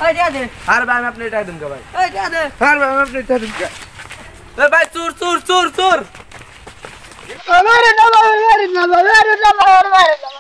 ওই যা দে আর ভাই আমি আপনি এটা দিন ভাই ওই যা দে আর ভাই আমি আপনি এটা দিন এ ভাই চুর চুর চুর চুর আমারে না মারে না মারে না মারে না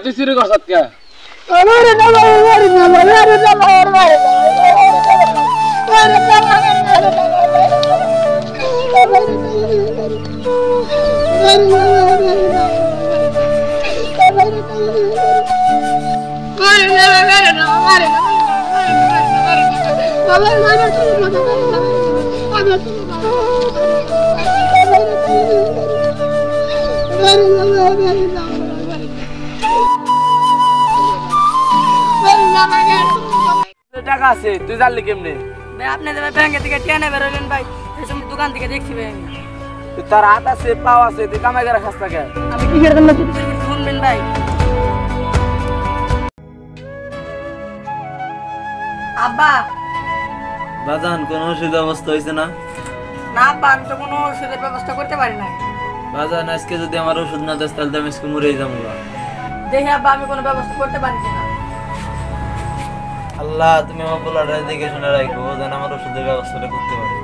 তুই চুরি করছত কে আমারে না মারে না মারে না মারে টাকা আছে তুই জানলি কেমনে ভাই আপনি তো ব্যাংক থেকে টেনে বেরোলেন ভাই এই সময় দোকান থেকে দেখছি ভাই তার হাত আছে পাও আছে তুই কামাই করে খাস থাকে আমি কিসের জন্য শুনবেন ভাই আব্বা বাজান কোন ওষুধ ব্যবস্থা হয়েছে না? না আব্বা আমি তো কোনো ওষুধের ব্যবস্থা করতে পারি না বাজান আজকে যদি আমার ওষুধ না দেস তাহলে আমি আজকে মরেই যাবো। দেখি আব্বা আমি কোনো ব্যবস্থা করতে পারি না আল্লাহ তুমি আমার পোলাটা দেখে শুনে রাখো যেন আমার ওষুধের ব্যবস্থাটা করতে পারে।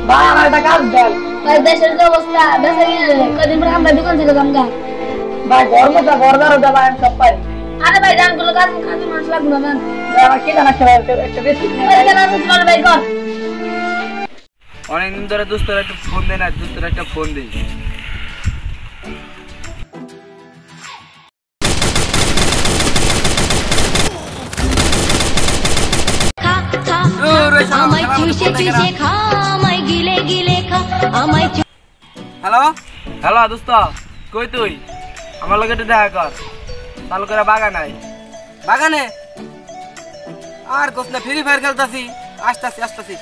ভাই আমার একটা কাজ দেন ভাই দেশের যে অবস্থা বেঁচে গিয়ে কদিন পরে আমরা দোকান থেকে যাম গা ভাই গরমটা গরদারও দেবা আমি সব পারি আরে ভাই জান গুলো কাজ কাজ মাছ লাগলো না আমার কি জানা খেলা একটা বেশি আরে কেন আমি তোমার ভাই কর অনেকদিন ধরে দোস্তরা একটু ফোন দেয় না দোস্তরা একটা ফোন দেই হ্যালো হ্যালো দোস্ত কই তুই আমার লগে দেখা কর চালু করে বাগানাই বাগানে আর কোস না ফ্রি ফায়ার খেলতাছি আসতাছি আসতাছি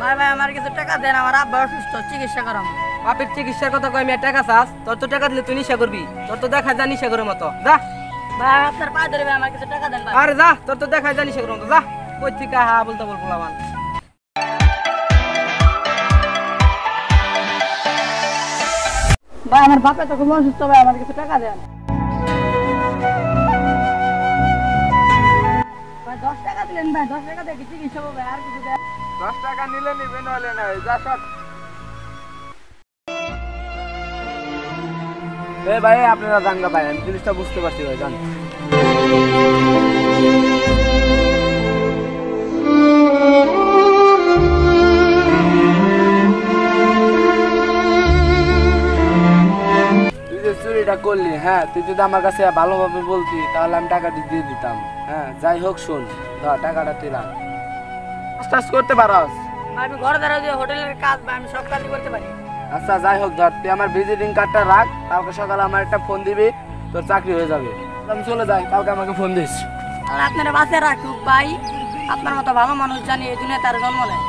ভাই ভাই আমার কিছু টাকা দেন আমার আব্বা অসুস্থ চিকিৎসা করাম বাপের চিকিৎসার কথা কই আমি টাকা চাস তোর তো টাকা দিলে তুই নিশা করবি তোর তো দেখা যা নিশা করার মতো যা ভাই আপনার পা ধরে ভাই আমার কিছু টাকা দেন ভাই আরে যা তোর তো দেখা যা নিশা করার মতো যা কই থেকে হ্যাঁ বলতে বলবো আমার ভাই আমার বাপে তো খুব অসুস্থ ভাই আমার কিছু টাকা দেন ভাই 10 টাকা দিলেন ভাই 10 টাকা দিয়ে কি চিকিৎসা হবে আর কিছু দেন 10 টাকা নিলে নিবে নলে না যা সব এ ভাই আপনারা জানগা ভাই আমি জিনিসটা বুঝতে পারছি ভাই জান তুই যে চুরিটা করলি হ্যাঁ হ্যাঁ তুই যদি আমার কাছে ভালোভাবে বলতি তাহলে আমি টাকাটা দিয়ে দিতাম। হ্যাঁ যাই হোক শোন, ধর টাকাটা তুই রাখ। কাজ করতে পারস? আমি ঘরে দাঁড়াও যে হোটেলের কাজ ভাই, আমি সব কাজই করতে পারি। আচ্ছা যাই হোক, ধর তুই আমার ভিজিটিং কার্ডটা রাখ, কালকে সকালে আমার একটা ফোন দিবি, তোর চাকরি হয়ে যাবে। আমি চলে যাই, কালকে আমাকে ফোন দিস। আর আপনারা বাঁচিয়ে রাখুক ভাই, আপনার মতো ভালো মানুষ জানি এই দুনিয়ায় তার জন্ম নেয়।